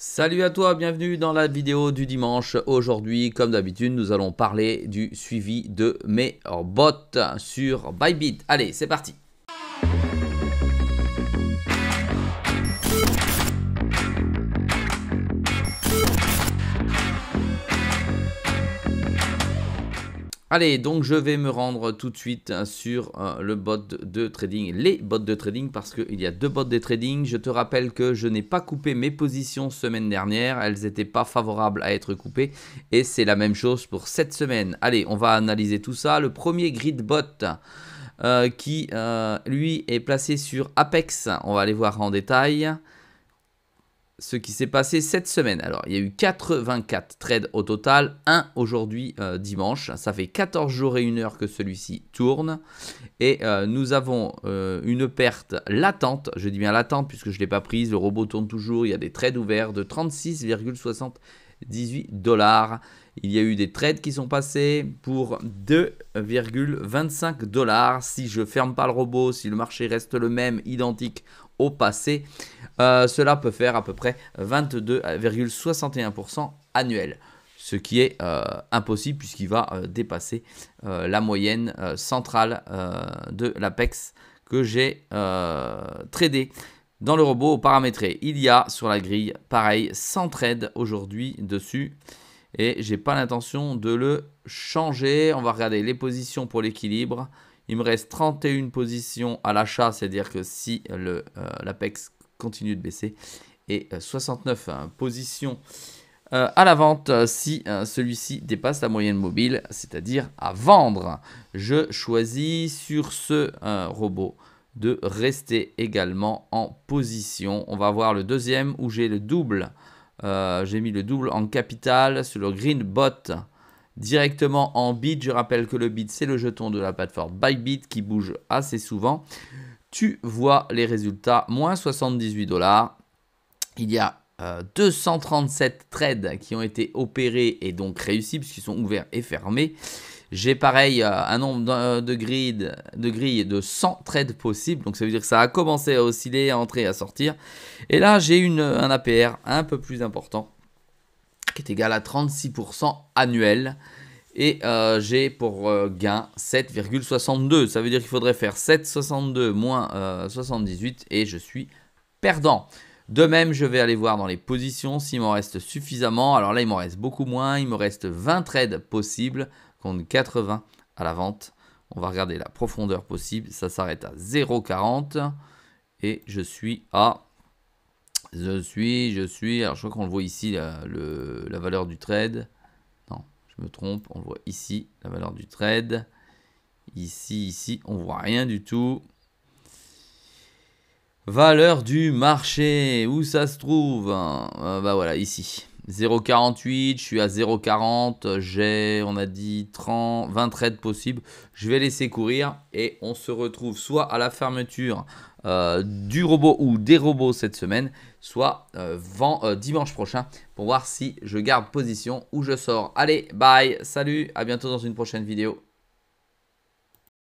Salut à toi, bienvenue dans la vidéo du dimanche. Aujourd'hui, comme d'habitude, nous allons parler du suivi de mes bots sur Bybit. Allez, c'est parti. Allez, donc je vais me rendre tout de suite sur le bot de trading, les bots de trading, parce qu'il y a deux bots de trading. Je te rappelle que je n'ai pas coupé mes positions semaine dernière, elles n'étaient pas favorables à être coupées, et c'est la même chose pour cette semaine. Allez, on va analyser tout ça. Le premier grid bot qui, lui, est placé sur Apex, on va aller voir en détail ce qui s'est passé cette semaine. Alors, il y a eu 84 trades au total, un aujourd'hui dimanche. Ça fait 14 jours et 1 heure que celui-ci tourne. Et nous avons une perte latente, je dis bien latente puisque je ne l'ai pas prise, le robot tourne toujours, il y a des trades ouverts de 36,78 $. Il y a eu des trades qui sont passés pour 2,25 $. Si je ne ferme pas le robot, si le marché reste le même, identique au passé, cela peut faire à peu près 22,61% annuel. Ce qui est impossible puisqu'il va dépasser la moyenne centrale de l'Apex que j'ai tradé. Dans le robot paramétré, il y a sur la grille, pareil, 100 trades aujourd'hui dessus. Et j'ai pas l'intention de le changer. On va regarder les positions pour l'équilibre. Il me reste 31 positions à l'achat, c'est-à-dire que si l'Apex continue de baisser. Et 69 positions à la vente si celui-ci dépasse la moyenne mobile, c'est-à-dire à vendre. Je choisis sur ce robot de rester également en position. On va voir le deuxième où j'ai le double. J'ai mis le double en capital sur le Green Bot directement en bid. Je rappelle que le bid, c'est le jeton de la plateforme Bybit qui bouge assez souvent. Tu vois les résultats, moins 78 $. Il y a 237 trades qui ont été opérés et donc réussis puisqu'ils sont ouverts et fermés. J'ai pareil un nombre de grilles de 100 trades possibles. Donc ça veut dire que ça a commencé à osciller, à entrer, à sortir. Et là, j'ai un APR un peu plus important qui est égal à 36% annuel. Et j'ai pour gain 7,62. Ça veut dire qu'il faudrait faire 7,62 moins 78 et je suis perdant. De même, je vais aller voir dans les positions s'il m'en reste suffisamment. Alors là, il m'en reste beaucoup moins. Il me reste 20 trades possibles contre 80 à la vente. On va regarder la profondeur possible. Ça s'arrête à 0,40. Et je suis à... alors je crois qu'on le voit ici, la valeur du trade. Non, je me trompe. On le voit ici, la valeur du trade. Ici, on voit rien du tout. Valeur du marché, où ça se trouve? Bah voilà, ici. 0,48, je suis à 0,40, j'ai, on a dit 20 trades possibles. Je vais laisser courir et on se retrouve soit à la fermeture du robot ou des robots cette semaine, soit dimanche prochain pour voir si je garde position ou je sors. Allez, bye, salut, à bientôt dans une prochaine vidéo.